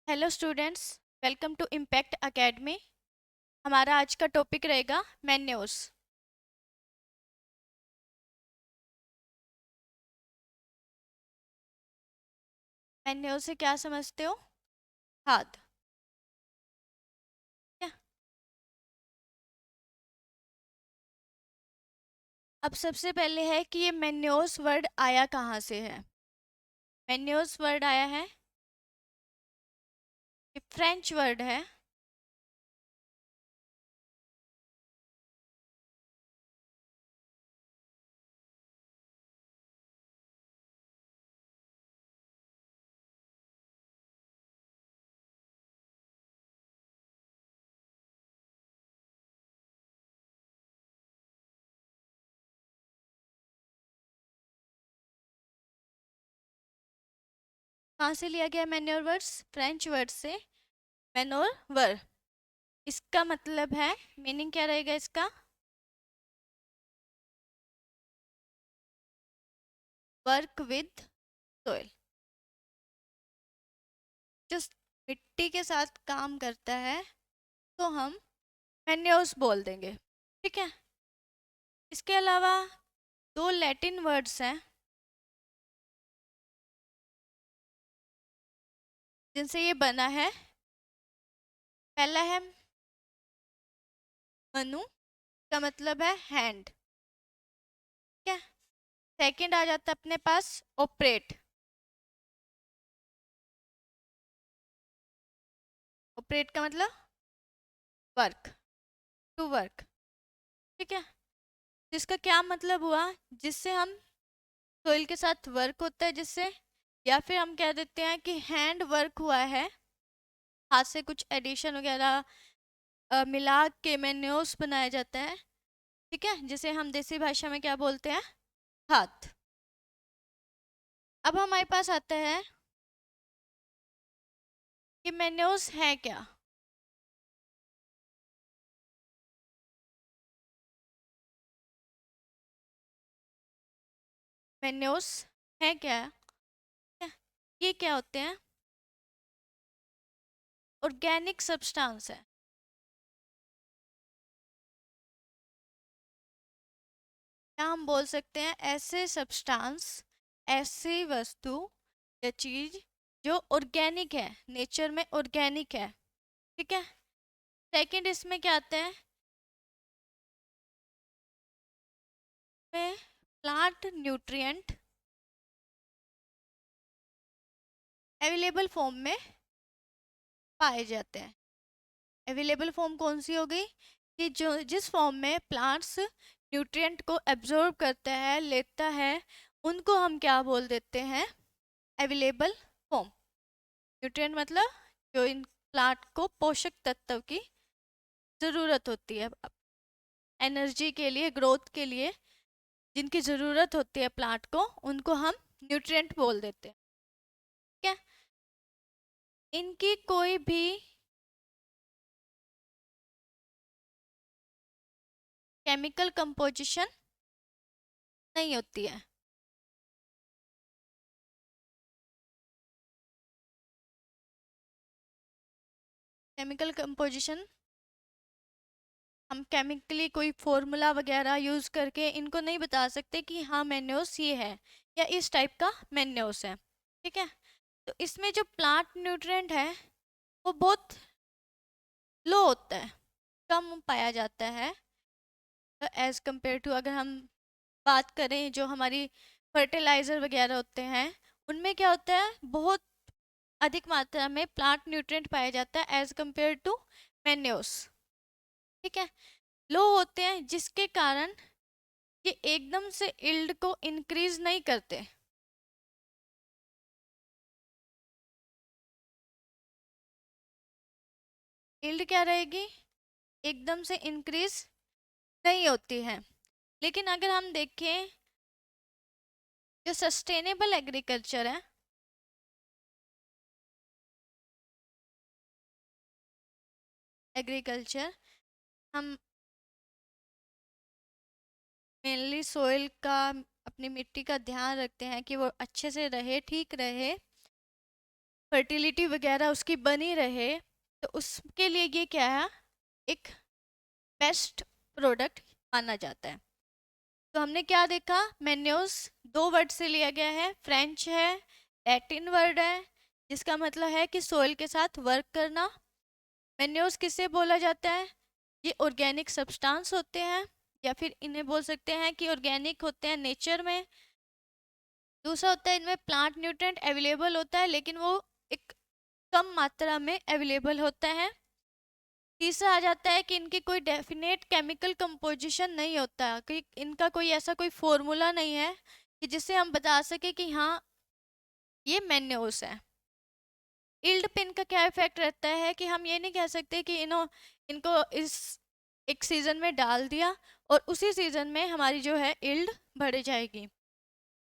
Hello students, welcome to impact academy. हमारा आज का टॉपिक रहेगा मैन्योर्स। मैन्योर से क्या समझते हो? खाद। क्या? अब सबसे पहले है कि ये मैन्योर्स वर्ड आया कहाँ से है। मैन्योर्स वर्ड आया है, ये फ्रेंच वर्ड है। कहाँ से लिया गया मैन्योर वर्ड्स? फ्रेंच वर्ड से। मैनोर वर, इसका मतलब है, मीनिंग क्या रहेगा इसका? वर्क विद सोइल, जो मिट्टी के साथ काम करता है तो हम मैन्योर्स बोल देंगे। ठीक है। इसके अलावा दो लैटिन वर्ड्स हैं जिनसे ये बना है। पहला है मनु, का मतलब है हैंड। ठीक है। सेकंड आ जाता है अपने पास ऑपरेट। ऑपरेट का मतलब वर्क, टू वर्क। ठीक है। जिसका क्या मतलब हुआ? जिससे हम सोइल के साथ वर्क होता है जिससे, या फिर हम कह देते हैं कि हैंड वर्क हुआ है, हाथ से कुछ एडिशन वगैरह मिला के मेन्योस बनाया जाता है। ठीक है, जिसे हम देसी भाषा में क्या बोलते हैं? खाद। अब हमारे पास आता है कि मेन्योस है क्या। मेन्योस है क्या? क्या? ये क्या होते हैं? ऑर्गेनिक सब्सटेंस है। क्या हम बोल सकते हैं? ऐसे सब्सटेंस, ऐसी वस्तु या चीज जो ऑर्गेनिक है, नेचर में ऑर्गेनिक है। ठीक है। सेकंड इसमें क्या आता है? में प्लांट न्यूट्रिएंट अवेलेबल फॉर्म में पाए जाते हैं। अवेलेबल फॉर्म कौन सी हो गई? कि जो जिस फॉर्म में प्लांट्स न्यूट्रिएंट को एब्जॉर्ब करता है, लेता है, उनको हम क्या बोल देते हैं? Available form. न्यूट्रिएंट मतलब जो इन प्लांट को पोषक तत्व की ज़रूरत होती है एनर्जी के लिए, ग्रोथ के लिए, जिनकी ज़रूरत होती है प्लांट को, उनको हम न्यूट्रिएंट बोल देते हैं। ठीक है। इनकी कोई भी केमिकल कंपोजिशन नहीं होती है। केमिकल कंपोजिशन, हम केमिकली कोई फॉर्मूला वगैरह यूज़ करके इनको नहीं बता सकते कि हाँ मैन्योस ये है या इस टाइप का मैन्योस है। ठीक है। तो इसमें जो प्लांट न्यूट्रिएंट है वो बहुत लो होता है, कम पाया जाता है एज कंपेयर टू, अगर हम बात करें जो हमारी फर्टिलाइज़र वगैरह होते हैं, उनमें क्या होता है? बहुत अधिक मात्रा में प्लांट न्यूट्रिएंट पाया जाता है एज कंपेयर टू मैन्योस। ठीक है। लो होते हैं जिसके कारण ये एकदम से इल्ड को इंक्रीज नहीं करते। इल्ड क्या रहेगी? एकदम से इंक्रीज नहीं होती है। लेकिन अगर हम देखें जो सस्टेनेबल एग्रीकल्चर है, एग्रीकल्चर हम मेनली सोइल का, अपनी मिट्टी का ध्यान रखते हैं कि वो अच्छे से रहे, ठीक रहे, फर्टिलिटी वगैरह उसकी बनी रहे, तो उसके लिए ये क्या है, एक बेस्ट प्रोडक्ट माना जाता है। तो हमने क्या देखा, मेन्योस दो वर्ड से लिया गया है, फ्रेंच है, लैटिन वर्ड है, जिसका मतलब है कि सोइल के साथ वर्क करना। मेन्योस किसे बोला जाता है, ये ऑर्गेनिक सब्सटेंस होते हैं, या फिर इन्हें बोल सकते हैं कि ऑर्गेनिक होते हैं नेचर में। दूसरा होता है इनमें प्लांट न्यूट्रिएंट अवेलेबल होता है, लेकिन वो एक कम मात्रा में अवेलेबल होता है। तीसरा आ जाता है कि इनकी कोई डेफिनेट केमिकल कंपोजिशन नहीं होता, कि इनका कोई ऐसा कोई फॉर्मूला नहीं है कि जिससे हम बता सके कि हाँ ये मैन्योस है। इल्ड पे इनका क्या इफेक्ट रहता है कि हम ये नहीं कह सकते कि इनको इस एक सीजन में डाल दिया और उसी सीजन में हमारी जो है इल्ड बढ़ जाएगी।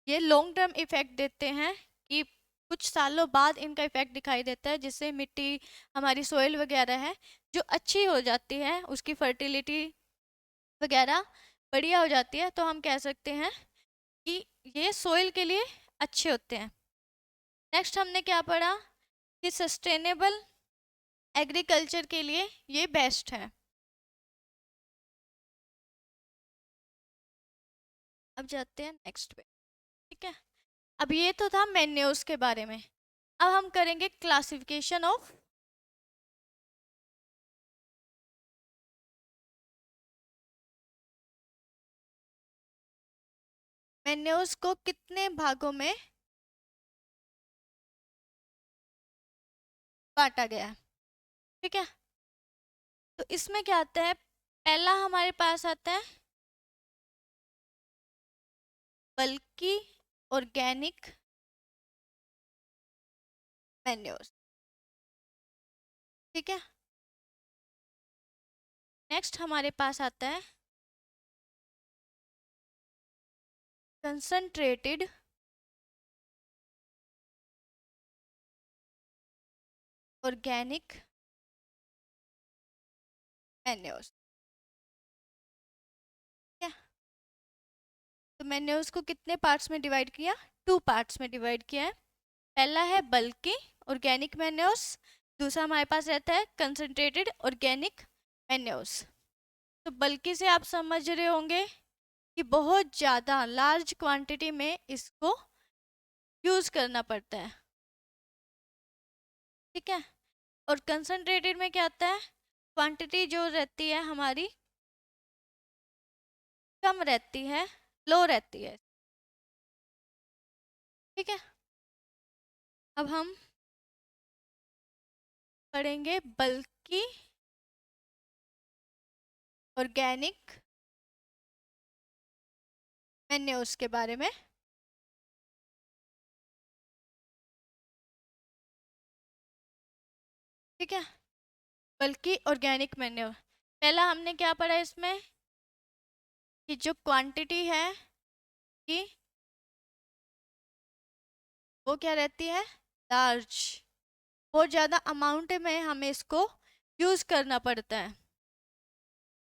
ये लॉन्ग टर्म इफेक्ट देते हैं कि कुछ सालों बाद इनका इफेक्ट दिखाई देता है, जिससे मिट्टी, हमारी सोइल वगैरह है जो अच्छी हो जाती है, उसकी फर्टिलिटी वगैरह बढ़िया हो जाती है, तो हम कह सकते हैं कि ये सोइल के लिए अच्छे होते हैं। नेक्स्ट हमने क्या पढ़ा कि सस्टेनेबल एग्रीकल्चर के लिए ये बेस्ट है। अब जाते हैं नेक्स्ट पे, ठीक है। अब ये तो था मेन्यूज के बारे में। अब हम करेंगे क्लासिफिकेशन ऑफ मेन्यूज को कितने भागों में बांटा गया है, ठीक है। तो इसमें क्या आता है, पहला हमारे पास आता है बल्कि ऑर्गेनिक मैन्योर्स, ठीक है। नेक्स्ट हमारे पास आता है कंसंट्रेटेड ऑर्गेनिक मैन्योर्स, ठीक है। तो मैन्योर्स को कितने पार्ट्स में डिवाइड किया, टू पार्ट्स में डिवाइड किया है। पहला है बल्कि ऑर्गेनिक मैन्योर्स, दूसरा हमारे पास रहता है कंसंट्रेटेड ऑर्गेनिक मैन्योर्स। तो बल्कि से आप समझ रहे होंगे कि बहुत ज़्यादा लार्ज क्वांटिटी में इसको यूज़ करना पड़ता है, ठीक है। और कंसंट्रेटेड में क्या आता है, क्वांटिटी जो रहती है हमारी कम रहती है, लो रहती है, ठीक है। अब हम पढ़ेंगे बल्कि ऑर्गेनिक मैन्योर्स के बारे में, ठीक है। बल्कि ऑर्गेनिक मैन्योर, पहला हमने क्या पढ़ा इसमें कि जो क्वांटिटी है कि वो क्या रहती है, लार्ज, बहुत ज़्यादा अमाउंट में हमें इसको यूज़ करना पड़ता है।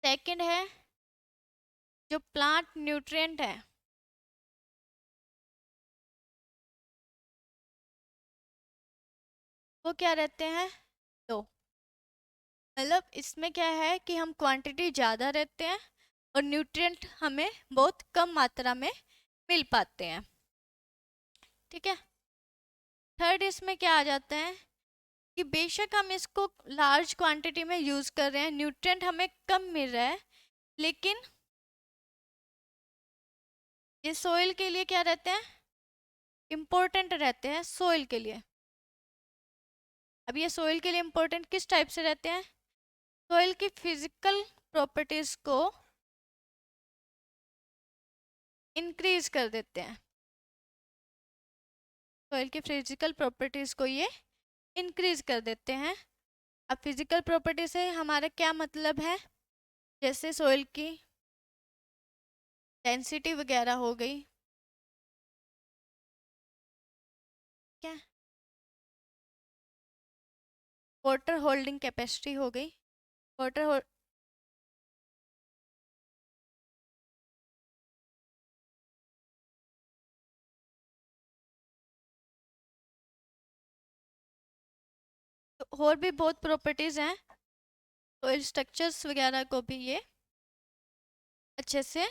सेकंड है जो प्लांट न्यूट्रिएंट है, वो क्या रहते हैं, लो। मतलब इसमें क्या है कि हम क्वांटिटी ज़्यादा रहते हैं और न्यूट्रिएंट हमें बहुत कम मात्रा में मिल पाते हैं, ठीक है। थर्ड इसमें क्या आ जाता है कि बेशक हम इसको लार्ज क्वांटिटी में यूज़ कर रहे हैं, न्यूट्रिएंट हमें कम मिल रहा है, लेकिन ये सोइल के लिए क्या रहते हैं, इम्पोर्टेंट रहते हैं सोइल के लिए। अब ये सोइल के लिए इम्पोर्टेंट किस टाइप से रहते हैं, सोइल की फिजिकल प्रॉपर्टीज को इंक्रीज कर देते हैं, सोइल की फिजिकल प्रॉपर्टीज को ये इंक्रीज कर देते हैं। अब फिजिकल प्रॉपर्टी से हमारा क्या मतलब है, जैसे सोइल की डेंसिटी वगैरह हो गई, क्या वाटर होल्डिंग कैपेसिटी हो गई, वाटर और भी बहुत प्रॉपर्टीज़ हैं, सॉइल स्ट्रक्चर्स वगैरह को भी ये अच्छे से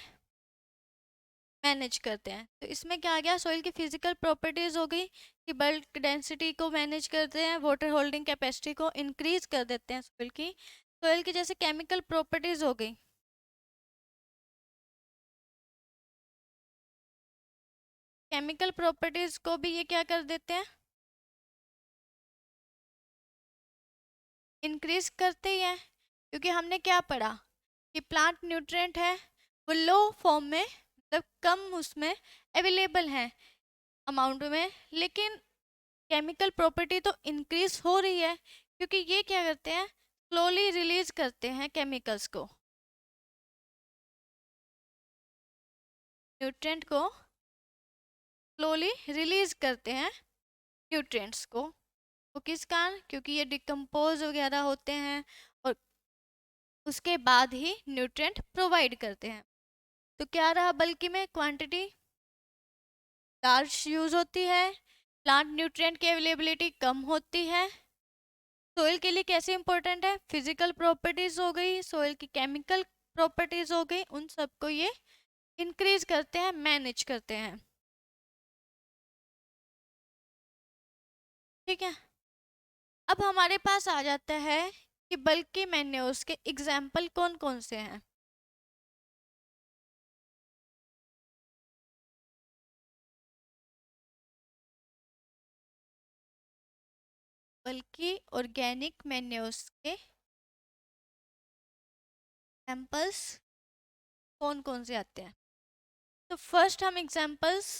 मैनेज करते हैं। तो इसमें क्या आ गया, सॉइल की फिजिकल प्रॉपर्टीज़ हो गई कि बल्क डेंसिटी को मैनेज करते हैं, वाटर होल्डिंग कैपेसिटी को इंक्रीज कर देते हैं सॉइल की जैसे केमिकल प्रॉपर्टीज़ हो गई। केमिकल प्रॉपर्टीज़ को भी ये क्या कर देते हैं, इंक्रीज करते ही हैं, क्योंकि हमने क्या पढ़ा कि प्लांट न्यूट्रिएंट है वो लो फॉर्म में, मतलब कम उसमें अवेलेबल है अमाउंट में, लेकिन केमिकल प्रॉपर्टी तो इंक्रीज हो रही है, क्योंकि ये क्या करते हैं, स्लोली रिलीज करते हैं केमिकल्स को, न्यूट्रिएंट को स्लोली रिलीज करते हैं, न्यूट्रिएंट्स को। वो किस कारण, क्योंकि ये डिकम्पोज वगैरह होते हैं और उसके बाद ही न्यूट्रिएंट प्रोवाइड करते हैं। तो क्या रहा, बल्कि में क्वांटिटी लार्ज यूज होती है, प्लांट न्यूट्रिएंट की अवेलेबिलिटी कम होती है। सोइल के लिए कैसे इंपॉर्टेंट है, फिजिकल प्रॉपर्टीज हो गई, सोइल की केमिकल प्रॉपर्टीज हो गई, उन सबको ये इंक्रीज करते हैं, मैनेज करते हैं। ठीक है, अब हमारे पास आ जाता है कि बल्कि मैन्योर्स के एग्जाम्पल कौन कौन से हैं। बल्कि ऑर्गेनिक मैन्योर्स के एग्जाम्पल्स कौन कौन से आते हैं। तो फर्स्ट हम एग्जाम्पल्स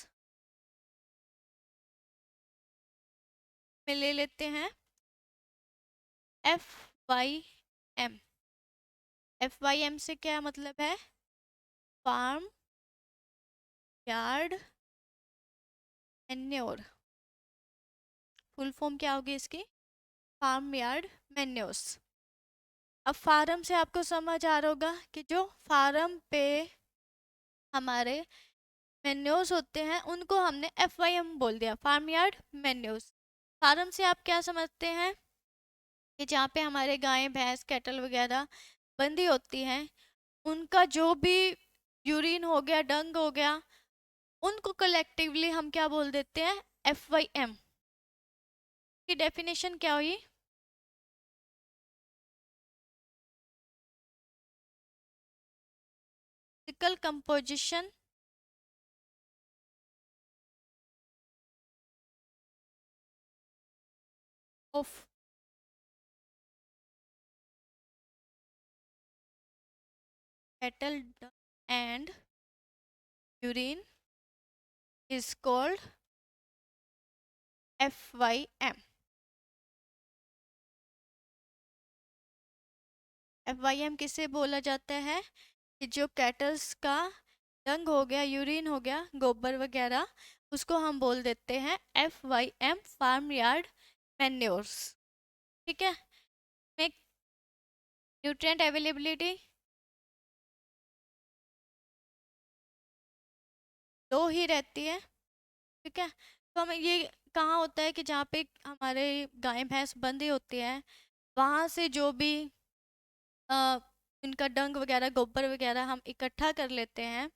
में ले लेते हैं FYM। FYM से क्या मतलब है, farm yard manure. Full form क्या होगी इसकी, फार्म यार्ड मैन्योर्स। अब फार्म से आपको समझ आ रहा होगा कि जो फार्म पे हमारे मैन्योर्स होते हैं उनको हमने FYM बोल दिया, फार्म यार्ड मैन्योर्स। फार्म से आप क्या समझते हैं कि जहाँ पे हमारे गाय भैंस कैटल वगैरह बंधी होती हैं, उनका जो भी यूरिन हो गया, डंग हो गया, उनको कलेक्टिवली हम क्या बोल देते हैं, FYM। की डेफिनेशन क्या हुई, physical composition of cattle dung and urine is called FYM। FYM किसे बोला जाता है कि जो कैटल्स का डंग हो गया, यूरिन हो गया, गोबर वगैरह, उसको हम बोल देते हैं FYM, फार्म यार्ड मैन्योर्स। ठीक है, न्यूट्रिएंट अवेलेबिलिटी लो ही रहती है। ठीक है, तो हमें ये कहाँ होता है कि जहाँ पे हमारे गाय भैंस बंधी होती है, वहाँ से जो भी अ, इनका डंग वगैरह, गोबर वगैरह हम इकट्ठा कर लेते हैं,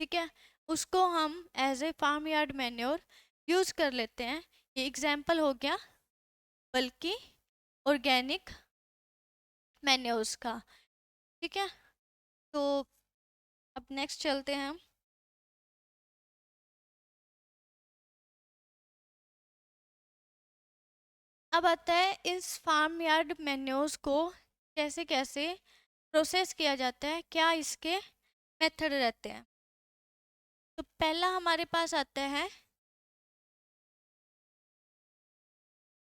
ठीक है, उसको हम as a farm yard manure use कर लेते हैं। ये एग्जाम्पल हो गया बल्कि ऑर्गेनिक मैन्योर्स का। ठीक है, तो अब नेक्स्ट चलते हैं हम। अब आता है इस फार्म यार्ड मैन्योर्स को कैसे कैसे प्रोसेस किया जाता है, क्या इसके मेथड रहते हैं। तो पहला हमारे पास आता है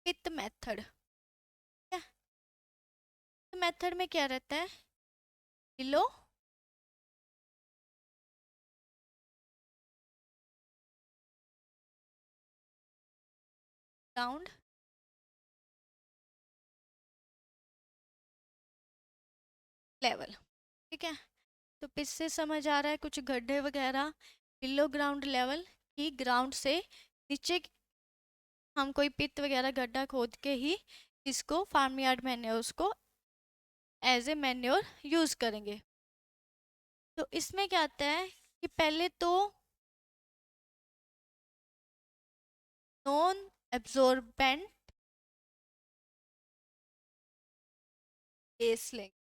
पित मेथड। तो मेथड में क्या रहता है, किलो ग्राउंड लेवल। ठीक है, तो पिच से समझ आ रहा है कुछ गड्ढे वगैरह, किलो ग्राउंड लेवल की ग्राउंड से नीचे हम कोई पित वगैरह गड्ढा खोद के ही इसको फार्म यार्ड मैन्योर्स को एज ए मैन्योर यूज़ करेंगे। तो इसमें क्या आता है कि पहले तो नॉन एब्जॉर्बेंट बेस लेंगे।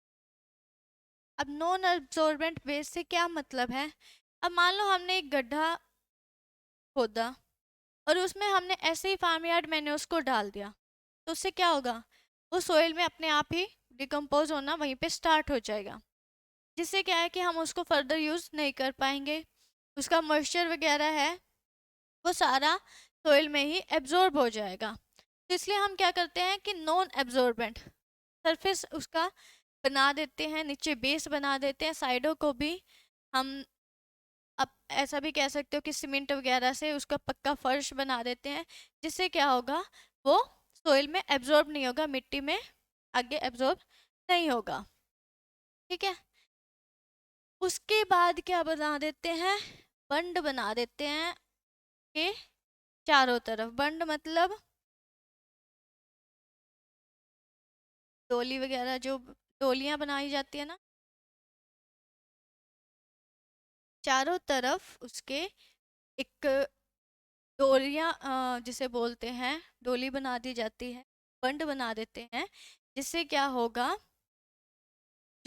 अब नॉन एब्जॉर्बेंट बेस से क्या मतलब है? अब मान लो हमने एक गड्ढा खोदा और उसमें हमने ऐसे ही फार्म यार्ड मैन्योर्स को डाल दिया, तो उससे क्या होगा? वो सोइल में अपने आप ही डिकम्पोज होना वहीं पे स्टार्ट हो जाएगा, जिससे क्या है कि हम उसको फर्दर यूज़ नहीं कर पाएंगे। उसका मॉइस्चर वगैरह है वो सारा सोइल में ही एब्जॉर्ब हो जाएगा। तो इसलिए हम क्या करते हैं कि नॉन एब्जॉर्बेंट सरफेस उसका बना देते हैं, नीचे बेस बना देते हैं, साइडों को भी हम अब ऐसा भी कह सकते हो कि सीमेंट वगैरह से उसका पक्का फर्श बना देते हैं, जिससे क्या होगा? वो सोइल में एब्जॉर्ब नहीं होगा, मिट्टी में आगे एब्जॉर्ब नहीं होगा। ठीक है। उसके बाद क्या बना देते हैं? बंड बना देते हैं के चारों तरफ। बंड मतलब डोली वगैरह, जो डोलियां बनाई जाती है ना, चारों तरफ उसके एक डोलियां जिसे बोलते हैं डोली बना दी जाती है, बंड बना देते हैं, जिससे क्या होगा?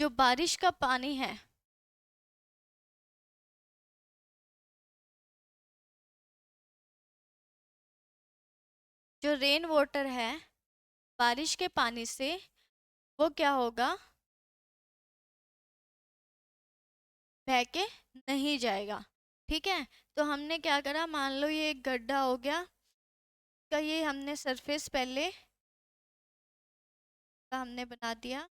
जो बारिश का पानी है जो रेन वाटर है बारिश के पानी से, वो क्या होगा? बह के नहीं जाएगा। ठीक है। तो हमने क्या करा, मान लो ये एक गड्ढा हो गया, का ये हमने सरफेस पहले का हमने बना दिया,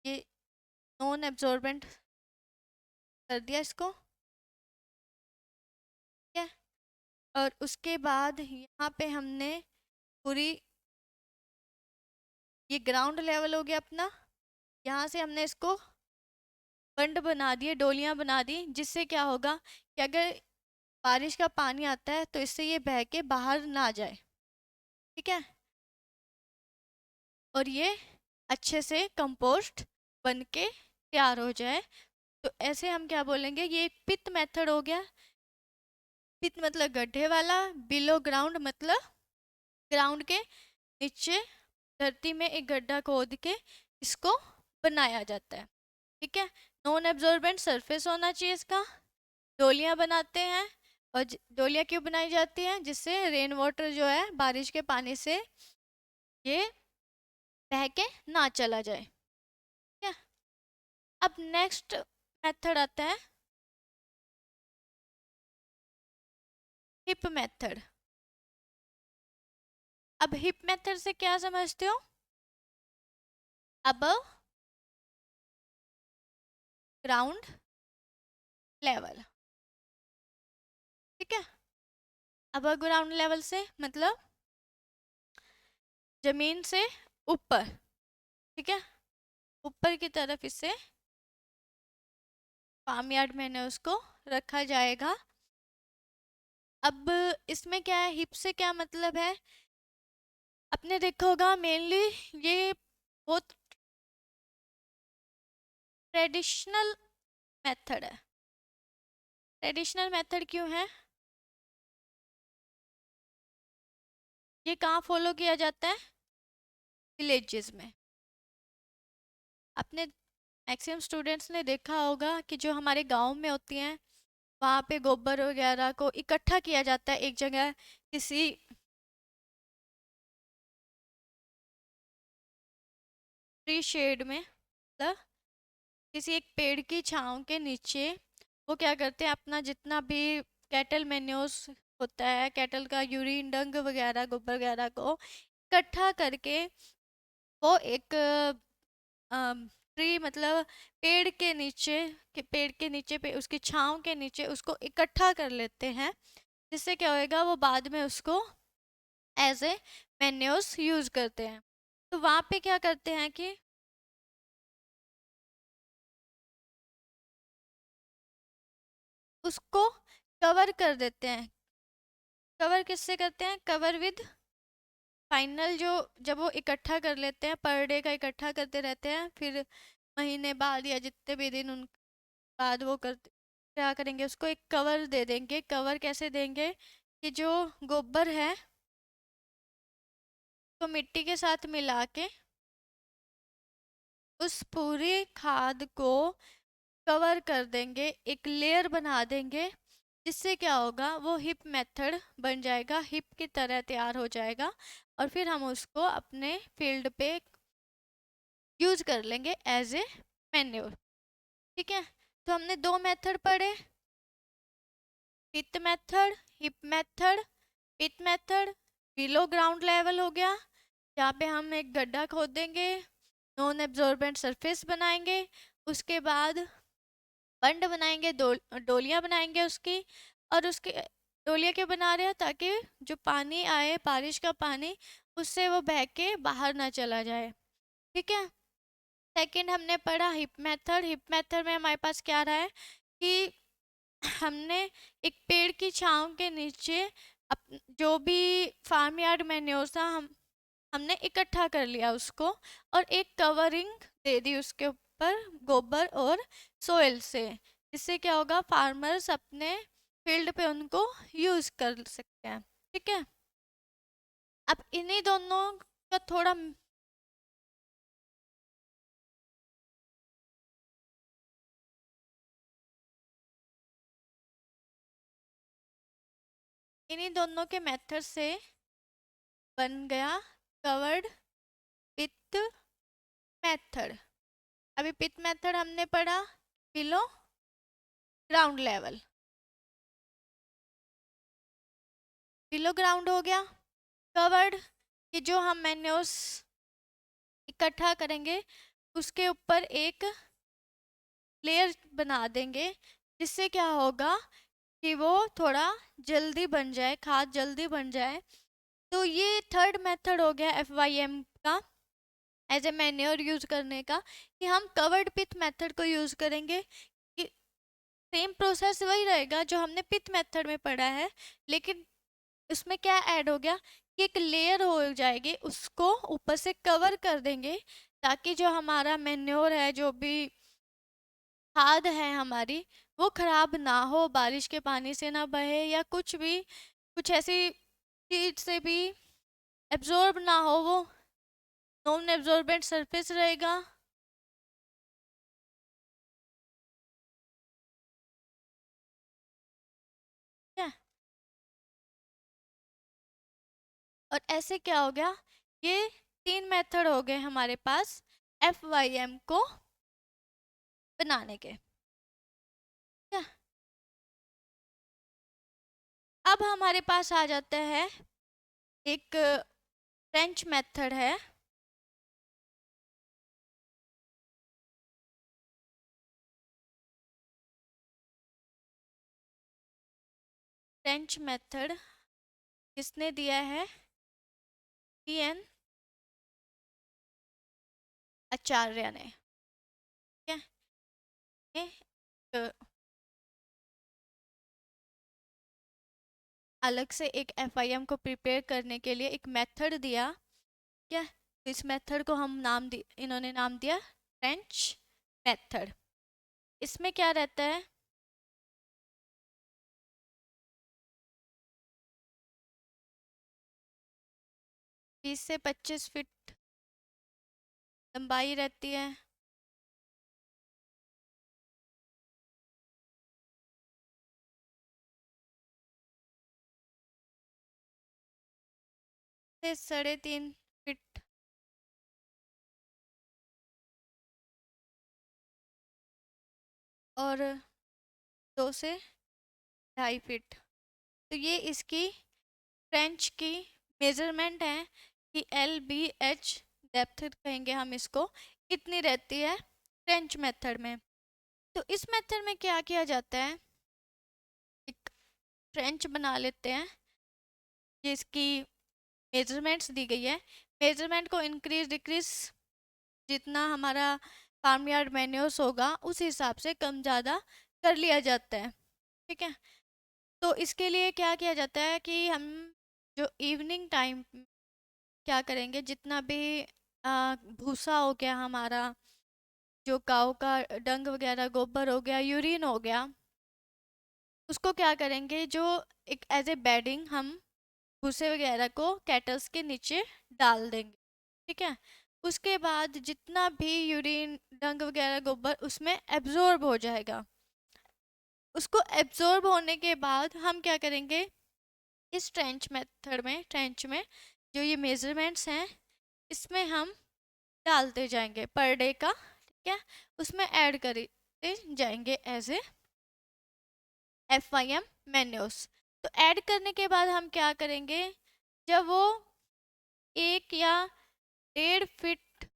ये नॉन एब्जॉर्बेंट कर दिया इसको। ठीक है। और उसके बाद यहाँ पे हमने पूरी, ये ग्राउंड लेवल हो गया अपना, यहाँ से हमने इसको बंड बना दिए, डोलियां बना दी, जिससे क्या होगा कि अगर बारिश का पानी आता है तो इससे ये बह के बाहर ना जाए। ठीक है। और ये अच्छे से कंपोस्ट बन के तैयार हो जाए। तो ऐसे हम क्या बोलेंगे, ये एक पिट मेथड हो गया। पिट मतलब गड्ढे वाला, बिलो ग्राउंड मतलब ग्राउंड के नीचे धरती में एक गड्ढा खोद के इसको बनाया जाता है। ठीक है। नॉन एब्जॉर्बेंट सरफेस होना चाहिए इसका। डोलियां बनाते हैं, और डोलियां क्यों बनाई जाती हैं? जिससे रेन वाटर जो है बारिश के पानी से ये बह के ना चला जाए। ठीक है। अब नेक्स्ट मेथड आता है हिप मेथड। अब हिप मेथड से क्या समझते हो? अब ग्राउंड लेवल। ठीक है। अब ग्राउंड लेवल से मतलब जमीन से ऊपर। ठीक है। ऊपर की तरफ इसे फार्म यार्ड में उसको रखा जाएगा। अब इसमें क्या है, हिप से क्या मतलब है? आपने देखा होगा मेनली ये बहुत ट्रेडिशनल मेथड है। ट्रेडिशनल मेथड क्यों है? ये कहाँ फॉलो किया जाता है? विलेजेस में। अपने मैक्सिमम स्टूडेंट्स ने देखा होगा कि जो हमारे गांव में होती हैं, वहाँ पे गोबर वगैरह को इकट्ठा किया जाता है एक जगह, किसी ट्री शेड में, मतलब किसी एक पेड़ की छांव के नीचे। वो क्या करते हैं, अपना जितना भी कैटल मेन्योर्स होता है, कैटल का यूरिन, डंग वगैरह, गोबर वगैरह को इकट्ठा करके वो एक ट्री मतलब पेड़ के नीचे, पेड़ के नीचे पे उसकी छांव के नीचे उसको इकट्ठा कर लेते हैं, जिससे क्या होएगा? वो बाद में उसको एज ए मैन्योर्स यूज करते हैं। तो वहाँ पे क्या करते हैं कि उसको कवर कर देते हैं। कवर किससे करते हैं? कवर विद फाइनल, जो जब वो इकट्ठा कर लेते हैं, पर डे का इकट्ठा करते रहते हैं, फिर महीने बाद या जितने भी दिन उन बाद वो करते, क्या करेंगे, उसको एक कवर दे देंगे। कवर कैसे देंगे कि जो गोबर है तो मिट्टी के साथ मिला के उस पूरी खाद को कवर कर देंगे, एक लेयर बना देंगे, जिससे क्या होगा, वो हिप मेथड बन जाएगा, हिप की तरह तैयार हो जाएगा, और फिर हम उसको अपने फील्ड पे यूज कर लेंगे एज ए मैन्योर। ठीक है, तो हमने दो मेथड पढ़े, पिट मेथड, हिप मेथड। पिट मेथड बिलो ग्राउंड लेवल हो गया, यहाँ पे हम एक गड्ढा खोद देंगे, नॉन एब्जॉर्बेंट सरफेस बनाएंगे, उसके बाद बंड बनाएंगे, डोलियाँ बनाएंगे उसकी, और उसके डोलियाँ क्यों बना रहे हैं, ताकि जो पानी आए, बारिश का पानी, उससे वो बह के बाहर ना चला जाए। ठीक है, सेकंड हमने पढ़ा हिप मेथड। हिप मेथड में हमारे पास क्या रहा है कि हमने एक पेड़ की छांव के नीचे जो भी फार्म यार्ड मैन्योर था, हमने इकट्ठा कर लिया उसको, और एक कवरिंग दे दी उसके ऊपर गोबर और सोइल से, इससे क्या होगा, फार्मर्स अपने फील्ड पे उनको यूज कर सकते हैं। ठीक है, अब इन्हीं दोनों का थोड़ा, इन्हीं दोनों के मेथड से बन गया कवर्ड पिट मेथड। अभी पिट मेथड हमने पढ़ा below ground level, below ground हो गया। कवर्ड कि जो हम मैन्योर्स इकट्ठा करेंगे उसके ऊपर एक लेयर बना देंगे, जिससे क्या होगा कि वो थोड़ा जल्दी बन जाए, खाद जल्दी बन जाए। तो ये थर्ड मेथड हो गया FYM का, एज ए मैन्योर यूज करने का, कि हम कवर्ड पिट मेथड को यूज करेंगे। कि सेम प्रोसेस वही रहेगा जो हमने पिट मेथड में पढ़ा है, लेकिन उसमें क्या ऐड हो गया कि एक लेयर हो जाएगी, उसको ऊपर से कवर कर देंगे, ताकि जो हमारा मेन्योर है, जो भी खाद है हमारी, वो खराब ना हो, बारिश के पानी से ना बहे, या कुछ भी, कुछ ऐसी चीज से भी एब्जॉर्ब ना हो, वो नॉन एब्जॉर्बेंट सरफेस रहेगा। ठीक है, और ऐसे क्या हो गया, ये तीन मेथड हो गए हमारे पास FYM को बनाने के। ठीक है, अब हमारे पास आ जाता है एक फ्रेंच मेथड है। फ्रेंच मेथड किसने दिया है? TN आचार्य ने। ठीक है, अलग से एक FIM को प्रिपेयर करने के लिए एक मेथड दिया। क्या, इस मेथड को हम इन्होंने नाम दिया फ्रेंच मेथड। इसमें क्या रहता है, 20 से 25 फीट लंबाई रहती है, से 3.5 फीट, और 2 से 2.5 फीट। तो ये इसकी फ्रेंच की मेजरमेंट है कि LBH डेप्थ कहेंगे हम इसको, कितनी रहती है फ्रेंच मेथड में। तो इस मेथड में क्या किया जाता है, एक फ्रेंच बना लेते हैं जिसकी मेजरमेंट्स दी गई है, मेजरमेंट को इंक्रीज डिक्रीज जितना हमारा फार्म यार्ड मैन्योर्स होगा उस हिसाब से कम ज़्यादा कर लिया जाता है। ठीक है, तो इसके लिए क्या किया जाता है कि हम जो इवनिंग टाइम क्या करेंगे, जितना भी भूसा हो गया हमारा, जो काऊ का डंग वगैरह, गोबर हो गया, यूरिन हो गया, उसको क्या करेंगे, जो एक एज ए बेडिंग हम भूसे वगैरह को कैटल्स के नीचे डाल देंगे। ठीक है। उसके बाद जितना भी यूरिन, डंग वगैरह, गोबर उसमें एब्जॉर्ब हो जाएगा। उसको एब्जॉर्ब होने के बाद हम क्या करेंगे, इस ट्रेंच मेथड में, ट्रेंच में जो ये मेजरमेंट्स हैं इसमें हम डालते जाएंगे पर डे का। ठीक है। उसमें ऐड करते जाएंगे एज ए FYM मेन्यूस। तो ऐड करने के बाद हम क्या करेंगे, जब वो 1 या 1.5 फीट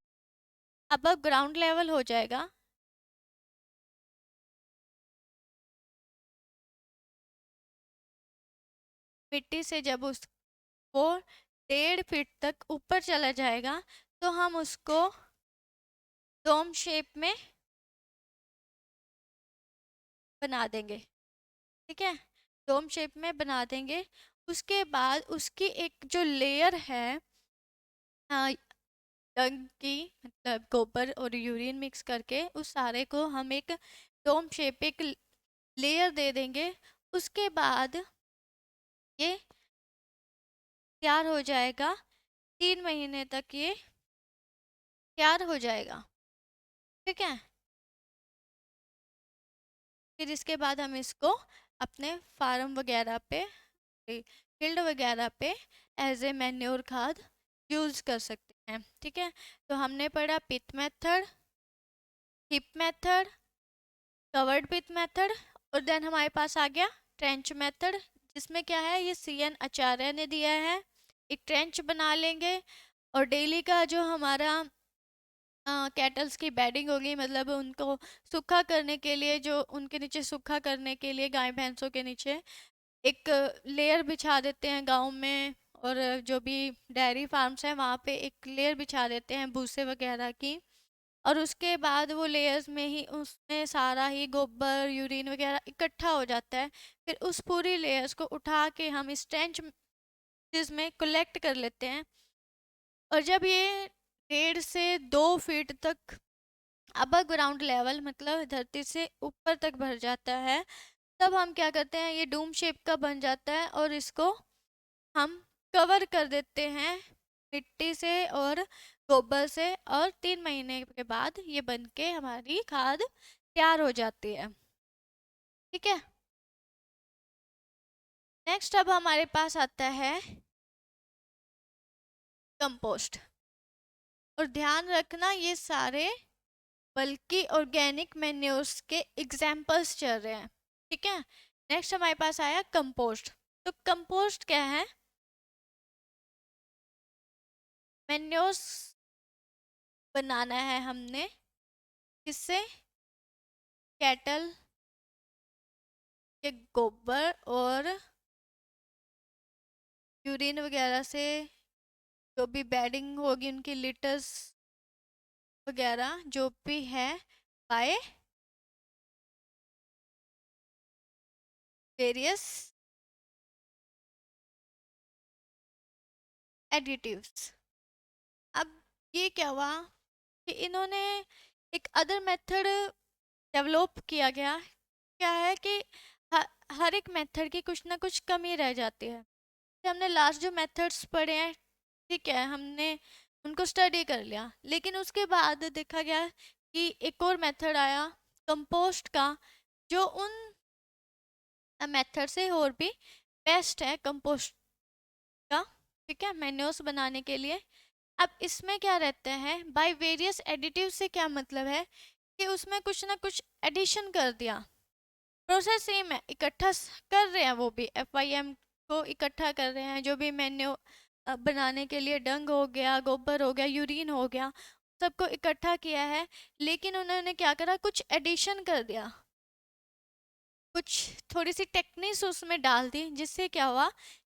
अबव ग्राउंड लेवल हो जाएगा, मिट्टी से जब उस वो 1.5 फीट तक ऊपर चला जाएगा, तो हम उसको डोम शेप में बना देंगे। ठीक है। डोम शेप में बना देंगे। उसके बाद उसकी एक जो लेयर है, हाँ, डंग की, मतलब गोबर और यूरिन मिक्स करके उस सारे को हम एक डोम शेप, एक लेयर दे देंगे। उसके बाद ये तैयार हो जाएगा। 3 महीने तक ये तैयार हो जाएगा। ठीक है। फिर इसके बाद हम इसको अपने फार्म वगैरह पे, फील्ड वगैरह पे एज ए मैन्योर खाद यूज़ कर सकते हैं। ठीक है। तो हमने पढ़ा पिट मेथड, हिप मेथड, कवर्ड पिट मेथड, और देन हमारे पास आ गया ट्रेंच मेथड, जिसमें क्या है, ये CN आचार्य ने दिया है। एक ट्रेंच बना लेंगे और डेली का जो हमारा कैटल्स की बेडिंग होगी, मतलब उनको सूखा करने के लिए, जो उनके नीचे सूखा करने के लिए गाय भैंसों के नीचे एक लेयर बिछा देते हैं गांव में, और जो भी डेयरी फार्म्स हैं वहाँ पे एक लेयर बिछा देते हैं भूसे वगैरह की। और उसके बाद वो लेयर्स में ही, उसमें सारा ही गोबर, यूरिन वगैरह इकट्ठा हो जाता है। फिर उस पूरी लेयर्स को उठा के हम इस ट्रेंच में कलेक्ट कर लेते हैं। और जब ये 1.5 से 2 फीट तक अबव ग्राउंड लेवल, मतलब धरती से ऊपर तक भर जाता है, तब हम क्या करते हैं, ये डूम शेप का बन जाता है और इसको हम कवर कर देते हैं मिट्टी से और गोबर से, और 3 महीने के बाद ये बन के हमारी खाद तैयार हो जाती है। ठीक है। नेक्स्ट अब हमारे पास आता है कंपोस्ट। और ध्यान रखना, ये सारे बल्कि ऑर्गेनिक मैन्योर्स के एग्जाम्पल्स चल रहे हैं। ठीक है। नेक्स्ट हमारे पास आया कंपोस्ट। तो कंपोस्ट क्या है, मैन्योर्स बनाना है हमने, किससे, कैटल के गोबर और यूरिन वगैरह से, जो भी बेडिंग होगी उनकी लिटर्स वगैरह जो भी है, बाय वेरियस एडिटिव्स। अब ये क्या हुआ कि इन्होंने एक अदर मेथड डेवलप किया गया। क्या है कि हर एक मेथड की कुछ ना कुछ कमी रह जाती है। तो हमने लास्ट जो मेथड्स पढ़े हैं, ठीक है, हमने उनको स्टडी कर लिया, लेकिन उसके बाद देखा गया कि एक और मेथड आया कंपोस्ट का, जो उन मेथड से और भी बेस्ट है कंपोस्ट का। ठीक है, मैन्योर्स बनाने के लिए। अब इसमें क्या रहता है, बाय वेरियस एडिटिव से क्या मतलब है कि उसमें कुछ ना कुछ एडिशन कर दिया। प्रोसेस सेम है, इकट्ठा कर रहे हैं, वो भी FYM को इकट्ठा कर रहे हैं, जो भी मेन्यू बनाने के लिए डंग हो गया, गोबर हो गया, यूरिन हो गया, सबको इकट्ठा किया है। लेकिन उन्होंने क्या करा, कुछ एडिशन कर दिया, कुछ थोड़ी सी टेक्निक्स उसमें डाल दी, जिससे क्या हुआ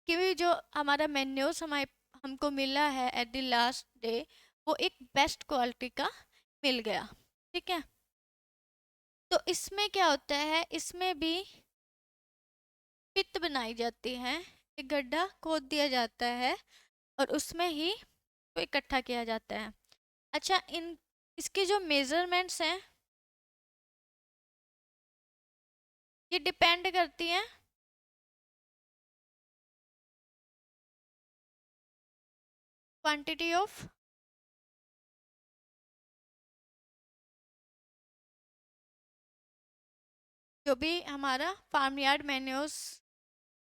कि जो हमारा मेन्यूस हमारे हमको मिला है एट द लास्ट डे, वो एक बेस्ट क्वालिटी का मिल गया। ठीक है। तो इसमें क्या होता है, इसमें भी पित बनाई जाती है, एक गड्ढा खोद दिया जाता है और उसमें ही को इकट्ठा किया जाता है। अच्छा, इन इसकी जो मेजरमेंट्स हैं ये डिपेंड करती हैं क्वांटिटी ऑफ जो भी हमारा फार्म यार्ड मैन्योर्स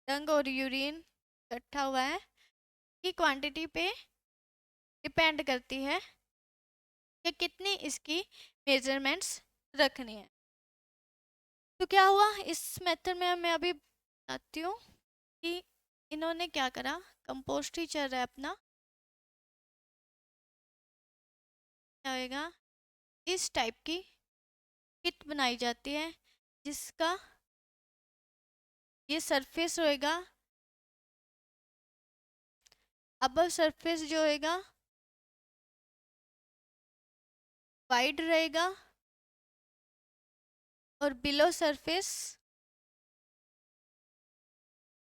डंग और यूरिन इकट्ठा हुआ है की क्वांटिटी पे डिपेंड करती है कि कितनी इसकी मेजरमेंट्स रखनी है। तो क्या हुआ इस मेथड में, मैं अभी बताती हूँ कि इन्होंने क्या करा। कंपोस्ट ही चल रहा है अपना, क्या होएगा, इस टाइप की किट बनाई जाती है जिसका ये सरफेस होएगा, अपर सरफेस जो होएगा वाइड रहेगा और बिलो सरफेस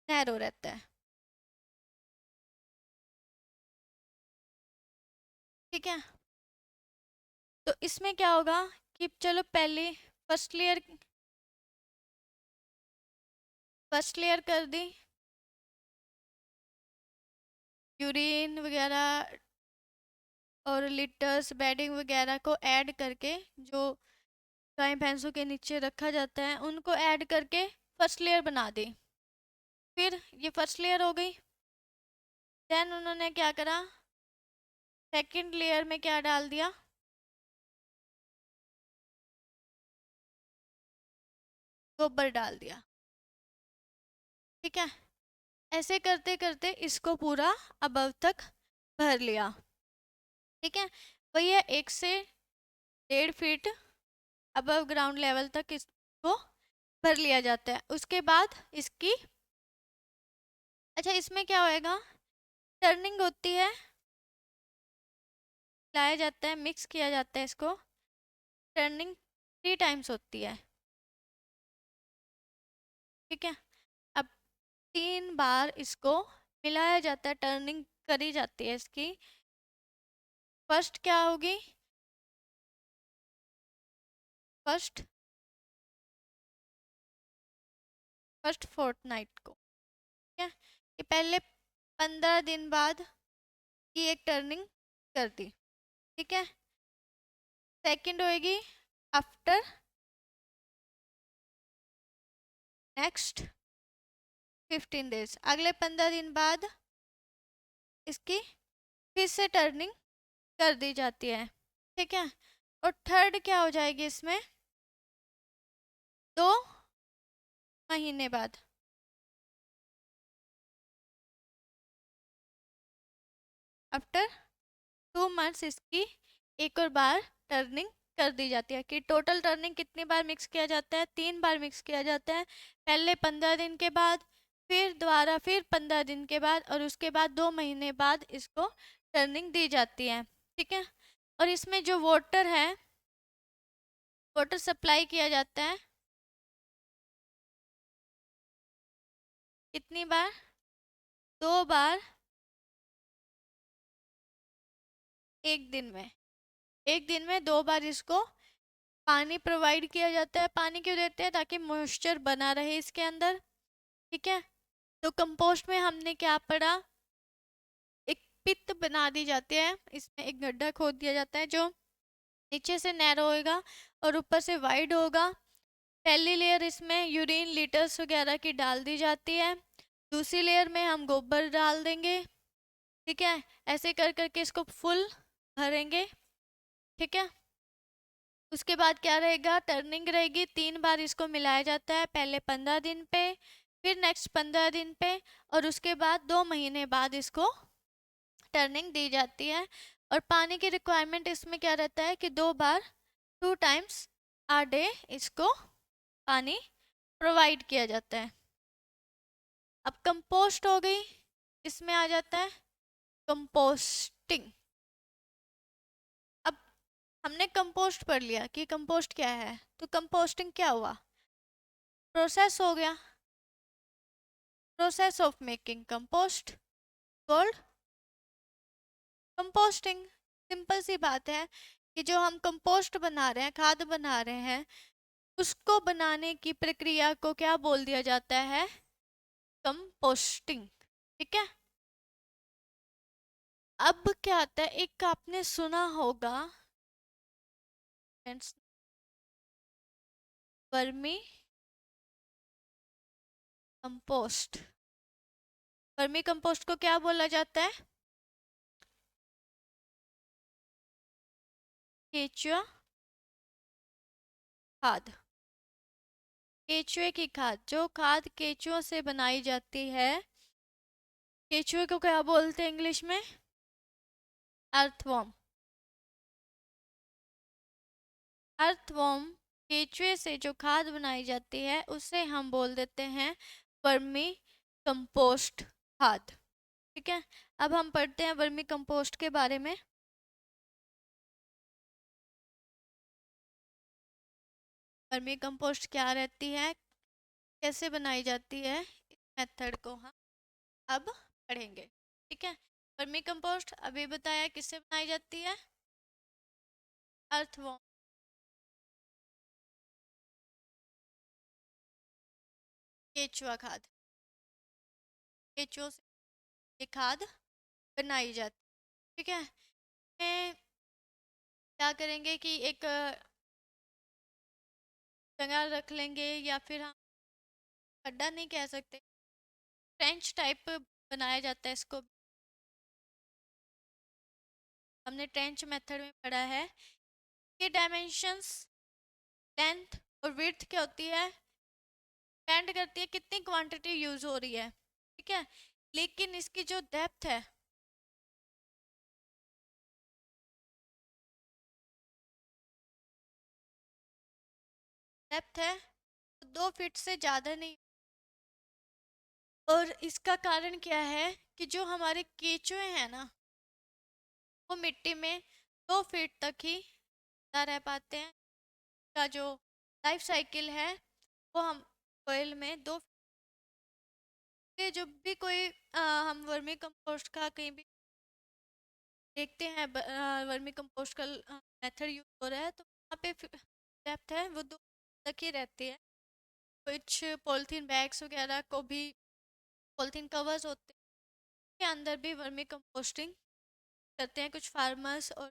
नैरो रहता है। ठीक है, तो इसमें क्या होगा कि चलो पहले फर्स्ट लेयर कर दी, यूरिन वगैरह और लिटर्स बेडिंग वगैरह को ऐड करके जो गाय भैंसों के नीचे रखा जाता है उनको ऐड करके फर्स्ट लेयर बना दी। फिर ये फर्स्ट लेयर हो गई। देन उन्होंने क्या करा, सेकंड लेयर में क्या डाल दिया, गोबर डाल दिया। ठीक है, ऐसे करते करते इसको पूरा अबव तक भर लिया। ठीक है, भैया 1 से 1.5 फीट अबव ग्राउंड लेवल तक इसको भर लिया जाता है। उसके बाद इसकी, अच्छा इसमें क्या होएगा, टर्निंग होती है, लाया जाता है, मिक्स किया जाता है इसको, टर्निंग 3 टाइम्स होती है। ठीक है, अब 3 बार इसको मिलाया जाता है, टर्निंग करी जाती है इसकी। फर्स्ट क्या होगी, फर्स्ट फर्स्ट फोर्टनाइट को। ठीक है, ये पहले 15 दिन बाद की एक टर्निंग कर दी। ठीक है, सेकंड होएगी आफ्टर नेक्स्ट 15 डेज, अगले 15 दिन बाद इसकी फिर से टर्निंग कर दी जाती है। ठीक है, और थर्ड क्या हो जाएगी इसमें, 2 महीने बाद। आफ्टर 2 मंथ्स इसकी एक और बार टर्निंग कर दी जाती है। कि टोटल टर्निंग कितनी बार मिक्स किया जाता है, 3 बार मिक्स किया जाता है। पहले 15 दिन के बाद, फिर दोबारा फिर 15 दिन के बाद, और उसके बाद 2 महीने बाद इसको टर्निंग दी जाती है। ठीक है, और इसमें जो वाटर है, वाटर सप्लाई किया जाता है कितनी बार, 2 बार 1 दिन में। 1 दिन में 2 बार इसको पानी प्रोवाइड किया जाता है। पानी क्यों देते हैं, ताकि मॉइस्चर बना रहे इसके अंदर। ठीक है, तो कंपोस्ट में हमने क्या पढ़ा, एक पित बना दी जाती है, इसमें एक गड्ढा खोद दिया जाता है जो नीचे से नैरो होएगा और ऊपर से वाइड होगा। पहली लेयर इसमें यूरिन लीटर्स वगैरह की डाल दी जाती है, दूसरी लेयर में हम गोबर डाल देंगे। ठीक है, ऐसे कर करके इसको फुल भरेंगे। ठीक है, उसके बाद क्या रहेगा, टर्निंग रहेगी, 3 बार इसको मिलाया जाता है, पहले 15 दिन पे, फिर नेक्स्ट 15 दिन पे, और उसके बाद 2 महीने बाद इसको टर्निंग दी जाती है। और पानी की रिक्वायरमेंट इसमें क्या रहता है कि 2 बार 2 टाइम्स a डे इसको पानी प्रोवाइड किया जाता है। अब कंपोस्ट हो गई, इसमें आ जाता है कंपोस्टिंग। अब हमने कंपोस्ट पढ़ लिया कि कंपोस्ट क्या है, तो कंपोस्टिंग क्या हुआ, प्रोसेस हो गया। Process of making compost called composting. Simple सी बात है कि जो हम कंपोस्ट बना रहे हैं, खाद बना रहे हैं, उसको बनाने की प्रक्रिया को क्या बोल दिया जाता है? कंपोस्टिंग। ठीक है। अब क्या आता है, एक आपने सुना होगा वर्मी कंपोस्ट। वर्मी कंपोस्ट को क्या बोला जाता है? केचुआ खाद। केचुए की खाद, जो खाद केचुओं से बनाई जाती है, केचुए को क्या बोलते हैं इंग्लिश में? अर्थवॉर्म। अर्थवॉर्म केचुए से जो खाद बनाई जाती है उसे हम बोल देते हैं वर्मी कंपोस्ट खाद। ठीक है। अब हम पढ़ते हैं वर्मी कंपोस्ट के बारे में। वर्मी कंपोस्ट क्या रहती है, कैसे बनाई जाती है, इस मेथड को हम अब पढ़ेंगे। ठीक है। वर्मी कंपोस्ट अभी बताया किससे बनाई जाती है? अर्थवॉर्म। केचुआ खाद, केचुओं से ये खाद बनाई जाती है। ठीक है। में क्या करेंगे कि एक जगह रख लेंगे, या फिर हम खड्डा नहीं कह सकते, ट्रेंच टाइप बनाया जाता है इसको। हमने ट्रेंच मेथड में पढ़ा है। ये डायमेंशंस, लेंथ और विड्थ क्या होती है, डिपेंड करती है कितनी क्वांटिटी यूज हो रही है। ठीक है। लेकिन इसकी जो डेप्थ है 2 फीट से ज़्यादा नहीं। और इसका कारण क्या है कि जो हमारे केचुए हैं ना, वो मिट्टी में 2 फीट तक ही जिंदा रह पाते हैं। का जो लाइफ साइकिल है वो हम ऑयल में जब भी कोई हम वर्मी कंपोस्ट का कहीं भी देखते हैं, वर्मी कंपोस्ट का मेथड यूज हो रहा है, तो वहाँ पे डेप्थ है वो 2 तक ही रहती है। कुछ पॉलीथीन बैग्स वगैरह को भी, पॉलीथीन कवर्स होते हैं के अंदर भी वर्मी कंपोस्टिंग करते हैं कुछ फार्मर्स, और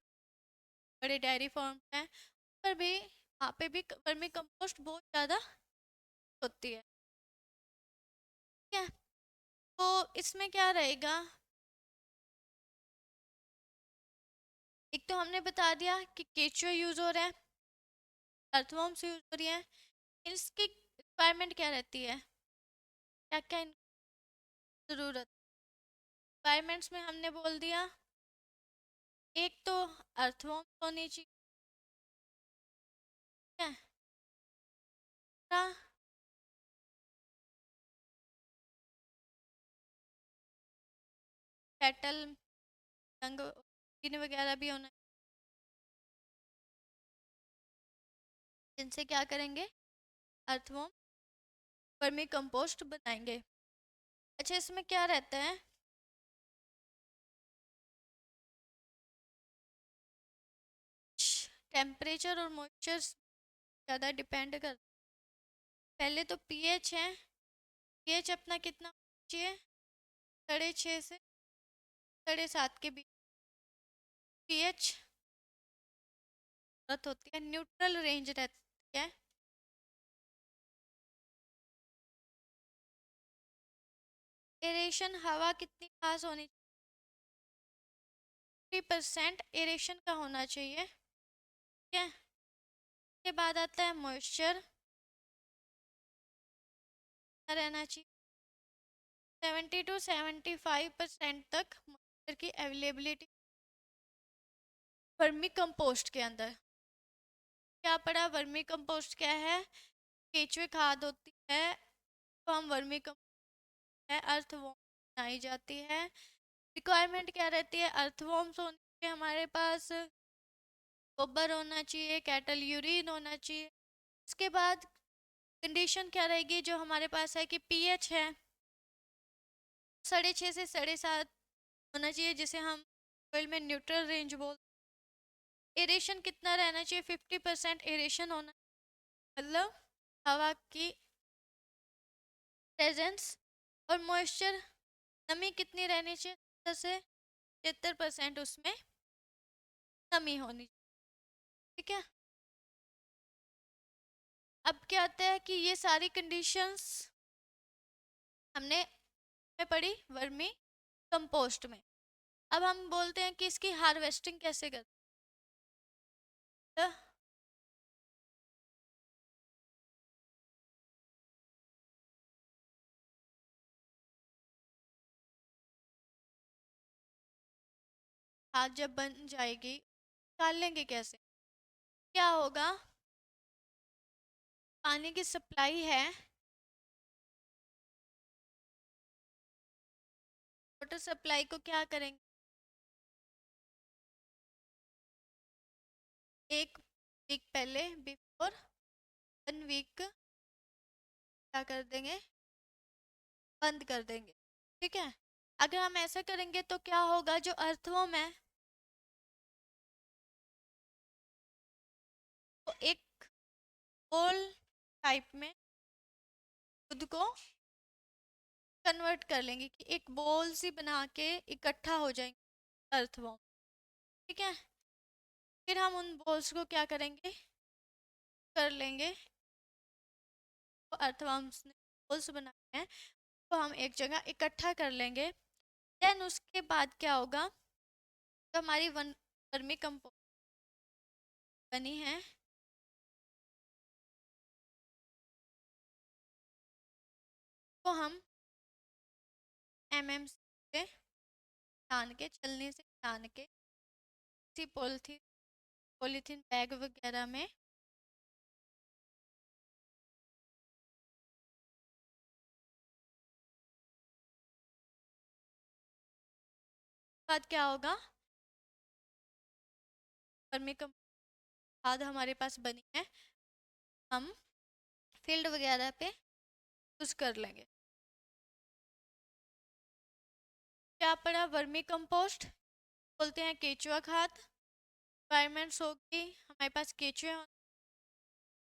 बड़े डेयरी फार्म हैं पर भी वहाँ पे भी वर्मी कंपोस्ट बहुत ज़्यादा होती है। ठीक है। तो इसमें क्या रहेगा, एक तो हमने बता दिया कि केचुआ यूज हो रहा है, अर्थवॉर्म्स यूज हो रही है। इसकी रिक्वायरमेंट क्या रहती है, क्या क्या ज़रूरत? रिक्वायरमेंट्स में हमने बोल दिया, एक तो अर्थवॉर्म्स होनी चाहिए। कैटल रंग वगैरह भी होना, जिनसे क्या करेंगे, अर्थवॉर्म वर्मी कंपोस्ट बनाएंगे। अच्छा, इसमें क्या रहता है, टेम्परेचर और मॉइस्चर ज़्यादा डिपेंड कर। पहले तो पीएच है, पीएच अपना कितना चाहिए, 6.5 से 7.5 के बीच पीएच जरूरत होती है, न्यूट्रल रेंज रहती है। एरेशन हवा कितनी खास होनी चाहिए, 3% एरेशन का होना चाहिए। ठीक है। के बाद आता है मॉइस्चर रहना चाहिए, 70 to 75% तक मॉइस्चर की अवेलेबिलिटी वर्मी कंपोस्ट के अंदर। क्या पड़ा, वर्मी कंपोस्ट क्या है, केचुए खाद होती है, तो हम वर्मी कंपोस्ट है, अर्थवॉर्म बनाई जाती है। रिक्वायरमेंट क्या रहती है, अर्थवॉर्म्स होने चाहिए हमारे पास, गोबर होना चाहिए, कैटल यूरिन होना चाहिए। इसके बाद कंडीशन क्या रहेगी जो हमारे पास है कि पीएच है 6.5 से 7.5 होना चाहिए, जिसे हम ऑयल में न्यूट्रल रेंज बोल। एरेशन कितना रहना चाहिए? 50% एरेशन होना, मतलब हवा की प्रेजेंस। और मॉइस्चर, नमी कितनी रहनी चाहिए? 70 से 73% उसमें नमी होनी चाहिए। ठीक है। अब क्या आता है कि ये सारी कंडीशंस हमने में पढ़ी वर्मी कंपोस्ट में। अब हम बोलते हैं कि इसकी हार्वेस्टिंग कैसे करते हैं। खाद जब बन जाएगी, निकाल लेंगे कैसे? क्या होगा, पानी की सप्लाई है, वाटर सप्लाई को क्या करेंगे, एक वीक पहले, बिफोर 1 वीक क्या कर देंगे, बंद कर देंगे। ठीक है। अगर हम ऐसा करेंगे तो क्या होगा, जो अर्थवॉर्म है वो एक बोल टाइप में खुद को कन्वर्ट कर लेंगे, कि एक बॉल सी बना के इकट्ठा हो जाएंगे अर्थवॉर्म। ठीक है। फिर हम उन बॉल्स को क्या करेंगे, कर लेंगे, तो अर्थवॉर्म्स ने बॉल्स बनाए हैं तो हम एक जगह इकट्ठा कर लेंगे। देन उसके बाद क्या होगा, तो हमारी वर्मी कंपोस्ट बनी है, तो हम से छान के, छलनी से छान के किसी पॉलीथीन पॉलीथीन बैग वगैरह में बाद क्या होगा, वर्मी कंपोस्ट खाद हमारे पास बनी है, हम फील्ड वगैरह पे यूज कर लेंगे। क्या पड़ा, वर्मी कंपोस्ट बोलते हैं केचुआ खाद। रिक्वायरमेंट्स होगी हमारे पास केचुआ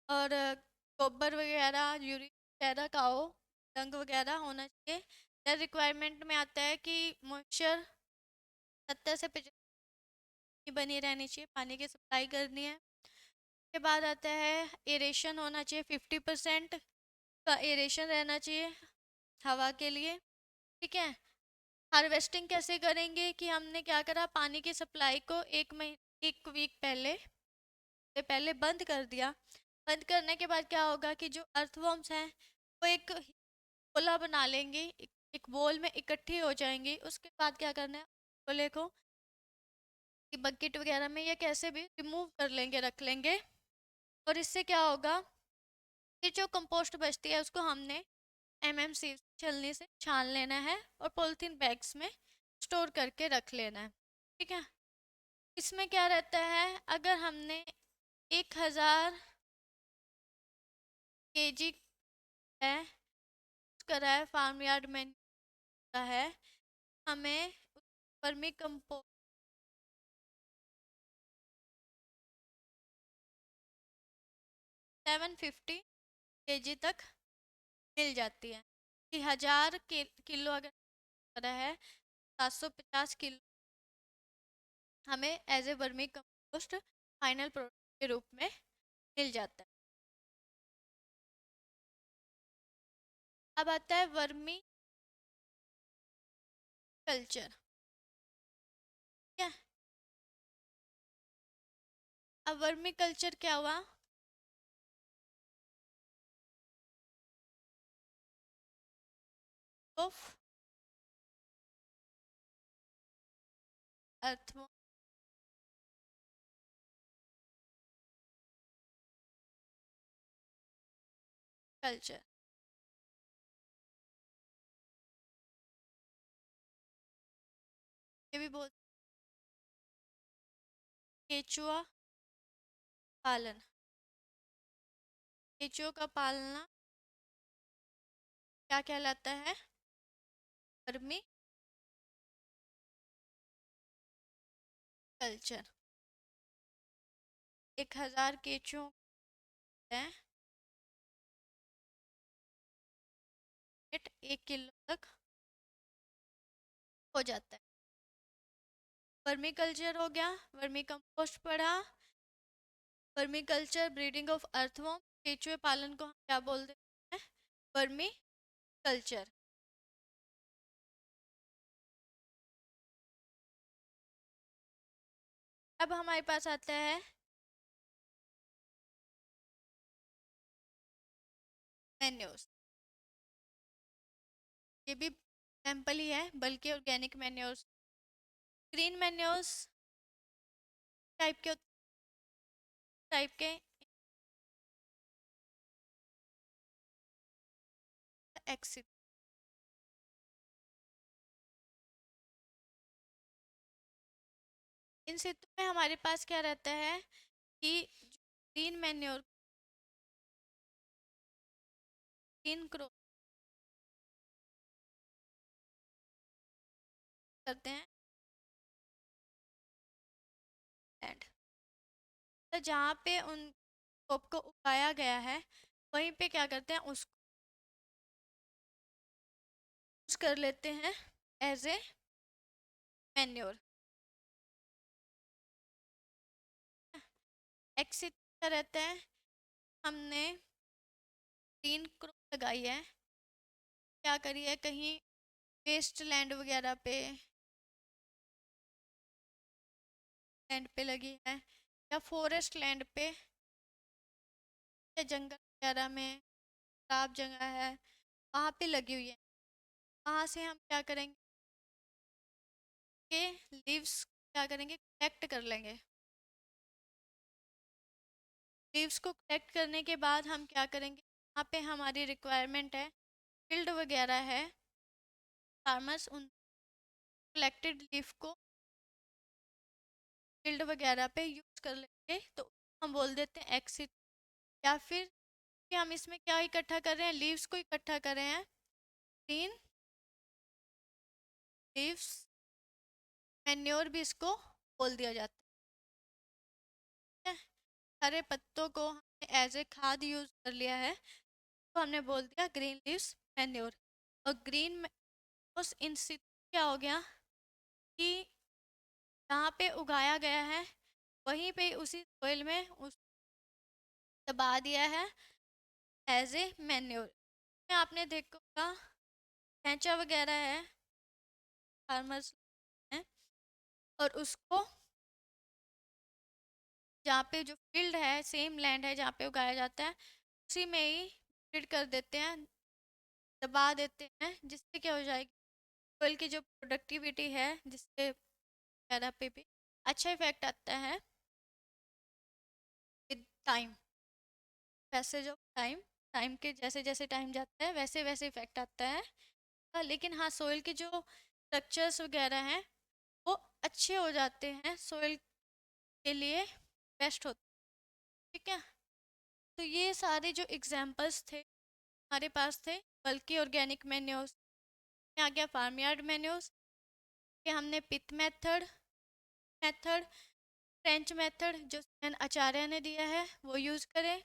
और गोबर वगैरह, यूरिया वगैरह, काओ डंग वगैरह होना चाहिए। या रिक्वायरमेंट में आता है कि मॉइस्चर 70 से 75 बनी रहनी चाहिए, पानी की सप्लाई करनी है। उसके बाद आता है एरेशन होना चाहिए, 50% का एरेशन रहना चाहिए हवा के लिए। ठीक है। हार्वेस्टिंग कैसे करेंगे, कि हमने क्या करा, पानी की सप्लाई को 1 वीक पहले बंद कर दिया। बंद करने के बाद क्या होगा, कि जो अर्थवॉर्म्स हैं वो एक गोला बना लेंगे, एक बोल में इकट्ठी हो जाएंगी। उसके बाद क्या करना है, गोले को बकेट वगैरह में या कैसे भी रिमूव कर लेंगे, रख लेंगे। और इससे क्या होगा, फिर जो कंपोस्ट बचती है उसको हमने एमएमसी छलनी से छान लेना है और पॉलिथीन बैग्स में स्टोर करके रख लेना है। ठीक है। इसमें क्या रहता है, अगर हमने 1000 kg है करा है, फार्म यार्ड में है, हमें वर्मी कंपोस्ट 750 kg तक मिल जाती है। कि 1000 किलो अगर करा है, 750 किलो हमें as a vermicompost final product के रूप में मिल जाता है। अब आता है वर्मी कल्चर। क्या, अब वर्मी कल्चर क्या हुआ, ऑफ अर्थ कल्चर। ये भी बोलते केचुआ पालन, केचुओं का पालना क्या कहलाता है, वर्मी कल्चर 1000 केचुओं है 1 किलो तक हो जाता है। वर्मी कल्चर हो गया, वर्मी कंपोस्ट पड़ा, vermiculture, breeding of earthworm, केचुए पालन को हम क्या बोल देते हैं, वर्मी कल्चर। अब हमारे पास आता है मैन्योर्स। ये भी सैंपल ही है बल्कि organic manures. Green manures type के टाइप के एक्सिड। इन सितु में हमारे पास क्या रहता है कि ग्रीन मैन्योर, ग्रीन क्रॉप करते हैं लैंड, तो जहाँ पे उन क्रॉप को उगाया गया है वहीं पे क्या करते हैं उसको यूज कर लेते हैं एज ए मैन्योर। एक्सिड क्या रहता है, हमने ग्रीन क्रॉप लगाई है, क्या करिए कहीं वेस्ट लैंड वगैरह पे, लैंड पे लगी है या फॉरेस्ट लैंड पे या जंगल वगैरह में खराब जगह है वहाँ पे लगी हुई है, वहाँ से हम क्या करेंगे कि लीव्स क्या करेंगे कलेक्ट कर लेंगे। लीव्स को कलेक्ट करने के बाद हम क्या करेंगे, वहाँ पे हमारी रिक्वायरमेंट है, फील्ड वगैरह है, फार्मर्स उन कलेक्टेड लीफ को फील्ड वगैरह पे यूज कर लेंगे तो हम बोल देते हैं एक्सिड। या फिर कि हम इसमें क्या इकट्ठा कर रहे हैं, लीव्स को इकट्ठा कर रहे हैं, ग्रीन लीव्स मैन्योर भी इसको बोल दिया जाता है। हरे पत्तों को हमने एज ए खाद यूज कर लिया है तो हमने बोल दिया ग्रीन लीव्स मैन्योर। और ग्रीन उस इन क्या हो गया कि जहाँ पे उगाया गया है वहीं पे उसी सोइल में उस दबा दिया है एज ए मैन्योर। में आपने देखा होगा खैंचा वगैरह है, फार्मर्स हैं और उसको जहाँ पे जो फील्ड है सेम लैंड है जहाँ पे उगाया जाता है उसी में ही फीड कर देते हैं, दबा देते हैं, जिससे क्या हो जाएगी सोइल की जो प्रोडक्टिविटी है जिससे वगैरह पे भी अच्छा इफेक्ट आता है with time, passage of time. Time के जैसे जैसे टाइम जाता है वैसे वैसे इफेक्ट आता है। लेकिन हाँ सोइल के जो स्ट्रक्चर्स वगैरह हैं वो अच्छे हो जाते हैं, सोइल के लिए बेस्ट होते हैं। ठीक है, तो ये सारे जो एग्जांपल्स थे हमारे पास थे बल्कि ऑर्गेनिक मैन्योर्स। आ गया फार्म यार्ड मैन्योर्स कि हमने पिथ मेथड मेथड फ्रेंच मेथड जो एन आचार्य ने दिया है वो यूज़ करें।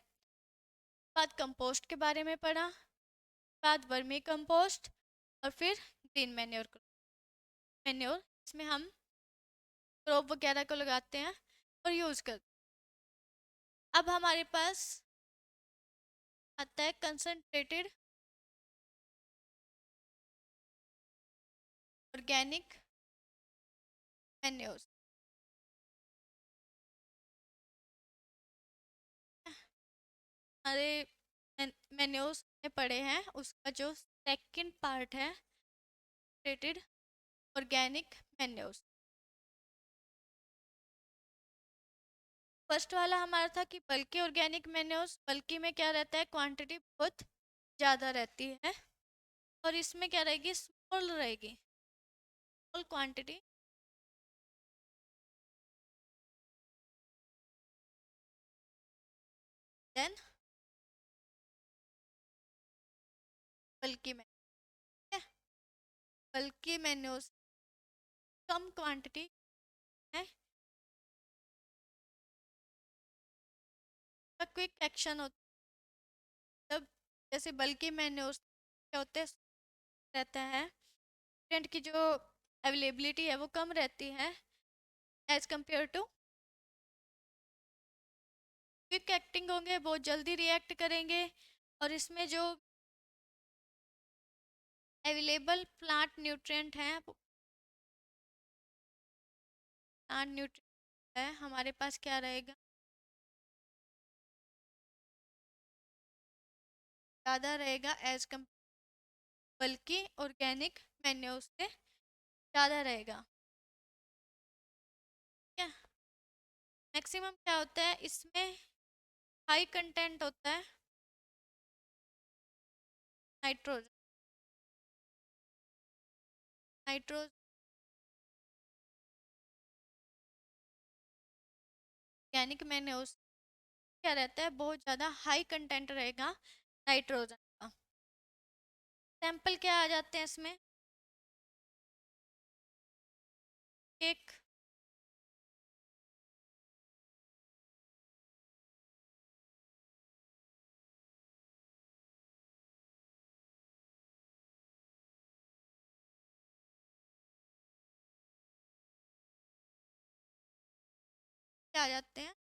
बाद कंपोस्ट के बारे में पढ़ा, बाद वर्मी कंपोस्ट और फिर ग्रीन मैन्योर मैन्योर इसमें हम क्रॉप वगैरह को लगाते हैं और यूज़ करते हैं। अब हमारे पास आता है कंसनट्रेटेड ऑर्गेनिक मैन्योर्स। हमारे मैन्योर्स में पड़े हैं उसका जो सेकंड पार्ट है कंसनट्रेटेड ऑर्गेनिक मैन्योर्स। फर्स्ट वाला हमारा था कि बल्कि ऑर्गेनिक मैन्योर्स, बल्कि में क्या रहता है क्वांटिटी बहुत ज़्यादा रहती है और इसमें क्या रहेगी स्मॉल रहेगी, स्मॉल क्वांटिटी देन बल्कि में, ठीक है? बल्कि मैन्योर्स कम क्वांटिटी है का क्विक एक्शन होता है, मतलब जैसे बल्कि मैन्योज क्या होते हैं, रहता है न्यूट्रिएंट की जो अवेलेबिलिटी है वो कम रहती है as compare to quick acting होंगे, बहुत जल्दी रिएक्ट करेंगे। और इसमें जो अवेलेबल प्लांट न्यूट्रिएंट हैं, प्लांट न्यूट्रिएंट है हमारे पास क्या रहेगा, ज़्यादा रहेगा एज कम, बल्कि ऑर्गेनिक मैन्योर से ज़्यादा रहेगा। क्या मैक्सिमम क्या होता है इसमें, हाई कंटेंट होता है नाइट्रोजन, नाइट्रोजन ऑर्गेनिक मैन्योर क्या रहता है, बहुत ज़्यादा हाई कंटेंट रहेगा नाइट्रोजन का। सैंपल क्या आ जाते हैं इसमें, एक क्या आ जाते हैं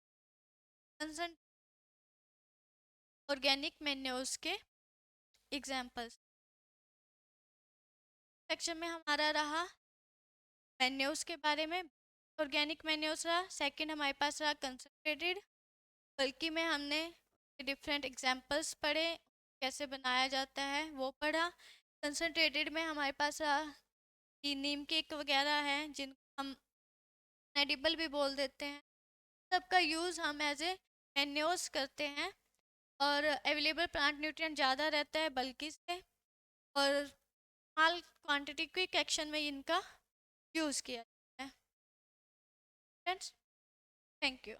कंसंट ऑर्गेनिक मैन्योर्स के एग्जांपल्स। सेक्शन में हमारा रहा मैन्योर्स के बारे में, ऑर्गेनिक मैन्योर्स रहा। सेकंड हमारे पास रहा कंसंट्रेटेड, बल्कि में हमने डिफरेंट एग्जांपल्स पढ़े, कैसे बनाया जाता है वो पढ़ा। कंसंट्रेटेड में हमारे पास रहा कि नीम केक वगैरह हैं जिनको हम एडिबल भी बोल देते हैं, सबका यूज़ हम एज ए मैन्योर्स करते हैं। और अवेलेबल प्लांट न्यूट्रिएंट ज़्यादा रहता है बल्कि से, और स्मॉल क्वांटिटी क्विक एक्शन में इनका यूज़ किया जाता है। Friends, thank you.